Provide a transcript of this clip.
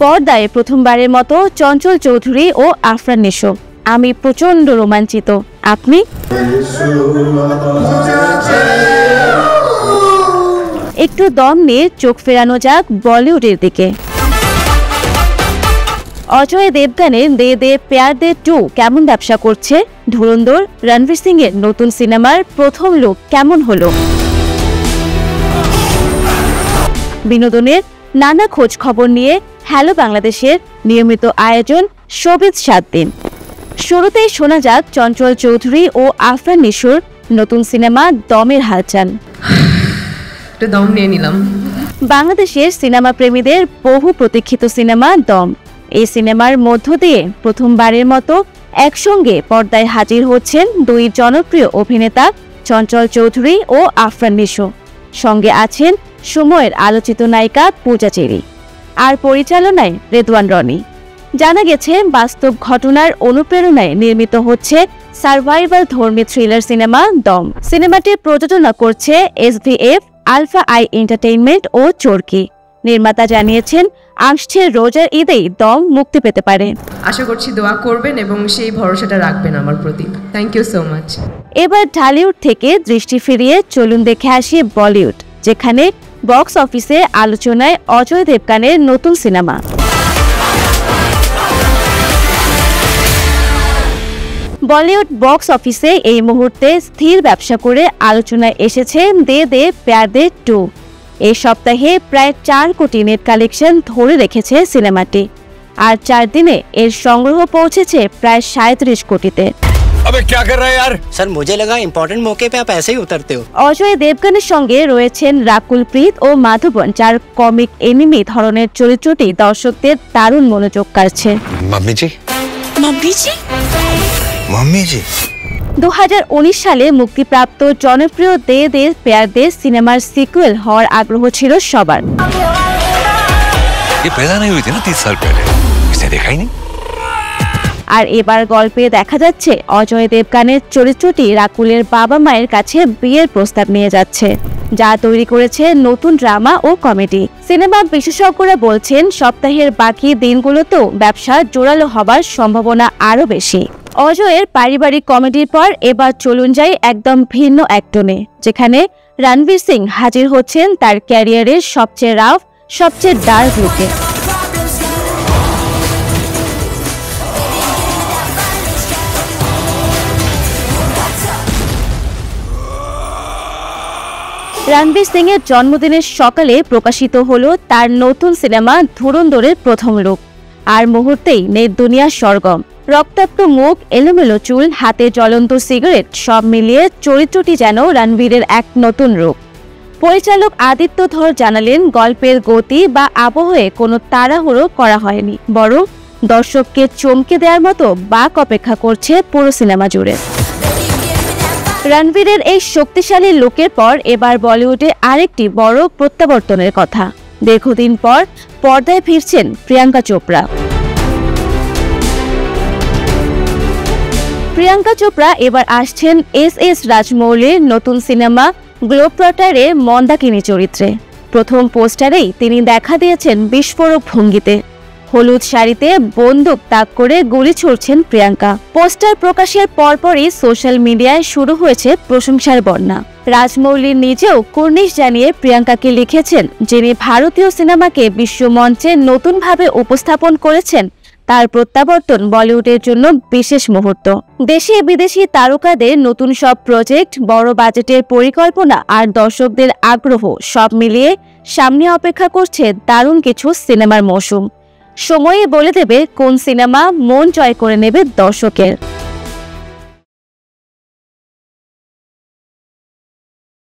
পর্দায় প্রথমবারের মতো চঞ্চল চৌধুরী ও আফরান নিশো। আমি প্রচন্ড রোমাঞ্চিত। আপনি? একটু দম নিয়ে চোখ ফেরানো যাক বলিউডের দিকে। অজয় দেবগানের দে দে প্যার দে 2 কেমন ব্যবসা করছে? ধুরন্ধর রণবীর সিং এর নতুন সিনেমার প্রথম লুক কেমন হলো? বিনোদনের নানা খোঁজ খবর নিয়ে হ্যালো বাংলাদেশের নিয়মিত আয়োজন শোবিজ 7 দিন। শুরুতেই শোনা যাক চঞ্চল চৌধুরী ও আফরান নিশোর নতুন সিনেমা দমের হালচাল। দম নিয়ে নিলাম। বাংলাদেশের সিনেমা প্রেমীদের বহু প্রতীক্ষিত সিনেমা দম। এই সিনেমার মধ্য দিয়ে প্রথমবারের মতো একসঙ্গে পর্দায় হাজির হচ্ছেন দুই জনপ্রিয় অভিনেতা চঞ্চল চৌধুরী ও আফরান নিশো। সঙ্গে আছেন সময়ের আলোচিত নায়িকা পূজা চেরি আর পরিচালনায় রেদওয়ান রনি। জানা গেছে বাস্তব ঘটনার অনুপ্রেরণায় নির্মিত হচ্ছে সার্ভাইভাল ধর্মী থ্রিলার সিনেমা দম। সিনেমাটি প্রযোজনা করছে SVF, আলফা আই এন্টারটেইনমেন্ট ও চরকি। নির্মাতা জানিয়েছেন আসছে রোজার ঈদেই দম মুক্তি পেতে পারে। আশা করছি দোয়া করবেন এবং সেই ভরসাটা রাখবেন আমার প্রতি। Thank you so much. এবার ঢালিউড থেকে দৃষ্টি ফিরিয়ে চলুন দেখে আসি বলিউড, যেখানে বক্স অফিসে আলোচনায় অজয় দেবগানের নতুন সিনেমা। বলিউড বক্স অফিসে এই মুহূর্তে স্থির ব্যবসা করে আলোচনায় এসেছে দে দে প্যার দে 2। এই সপ্তাহে প্রায় 4 কোটি নেট কালেকশন ধরে রেখেছে সিনেমাটি, আর 4 দিনে এর সংগ্রহ পৌঁছেছে প্রায় 37 কোটিতে। अबे क्या कर रहा है यार? सर मुझे लगा इम्पोर्टेंट मौके पे आप ऐसे ही उतरते हो। অজয় দেবগানের সঙ্গে রয়েছেন রাকুল প্রীত ও মাধবন, যার কমিক এনিমি ধরনের চরিত্রটি দর্শকদের দারুণ মনোযোগ কাড়ছে। मम्मी जी, মম্মি জি, मम्मी जी। 2019 সালে মুক্তিপ্রাপ্ত জনপ্রিয় দে দে প্যার দে সিনেমার সিকুয়েল হওয়ার আগ্রহ ছিল সবার। ये पैदा नहीं हुई थी ना 30 साल पहले, इसने देखा ही नहीं। আর এবার গল্পে দেখা যাচ্ছে অজয় দেবগানের চরিত্রটি রাকুলের বাবা মায়ের কাছে বিয়ের প্রস্তাব নিয়ে যাচ্ছে, যা তৈরি করেছে নতুন ড্রামা ও কমেডি। সিনেমা বিশেষজ্ঞরা বলছেন সপ্তাহের বাকি দিনগুলোতেও ব্যবসা জোরালো হবার সম্ভাবনা আরও বেশি। অজয়ের পারিবারিক কমেডির পর এবার চলুন যাই একদম ভিন্ন এক টোনে, যেখানে রণবীর সিং হাজির হচ্ছেন তার ক্যারিয়ারের সবচেয়ে রাফ, সবচেয়ে ডার্ক লুকে। রণবীর সিং এর জন্মদিনের সকালে প্রকাশিত হলো তার নতুন সিনেমা ধুরন্ধরের প্রথম লুক, আর মুহূর্তেই নেট দুনিয়া সরগম। রক্তাক্ত মুখ, এলোমেলো চুল, হাতে জ্বলন্ত সিগারেট, সব মিলিয়ে চরিত্রটি যেন রণবীরের এক নতুন রূপ। পরিচালক আদিত্য ধর জানালেন গল্পের গতি বা আবহে কোনো তাড়াহুড়ো করা হয়নি, বরং দর্শককে চমকে দেওয়ার মতো বাক অপেক্ষা করছে পুরো সিনেমা জুড়ে। রণবীরের এই শক্তিশালী লুকের পর এবার বলিউডে আরেকটি বড় প্রত্যাবর্তনের কথা। দীর্ঘদিন পর পর্দায় ফিরছেন প্রিয়াঙ্কা চোপড়া। প্রিয়াঙ্কা চোপড়া এবার আসছেন এস রাজমৌলির নতুন সিনেমা গ্লোবট্রটারে মন্দাকিনী চরিত্রে। প্রথম পোস্টারেই তিনি দেখা দিয়েছেন বিস্ফোরক ভঙ্গিতে। হলুদ শাড়িতে বন্দুক তাক করে গুলি ছুড়ছেন প্রিয়াঙ্কা। পোস্টার প্রকাশের পরপরই সোশ্যাল মিডিয়ায় শুরু হয়েছে প্রশংসার বন্যা। রাজমৌলি নিজেও কুর্নিশ জানিয়ে প্রিয়াঙ্কাকে লিখেছেন, যিনি ভারতীয় সিনেমাকে বিশ্বমঞ্চে নতুনভাবে উপস্থাপন করেছেন, তার প্রত্যাবর্তন বলিউডের জন্য বিশেষ মুহূর্ত। দেশি বিদেশি তারকাদের নতুন সব প্রজেক্ট, বড় বাজেটের পরিকল্পনা আর দর্শকদের আগ্রহ সব মিলিয়ে সামনে অপেক্ষা করছে দারুণ কিছু সিনেমার মৌসুম। সময়ে বলে দেবে কোন সিনেমা মন জয় করে নেবে দর্শকের।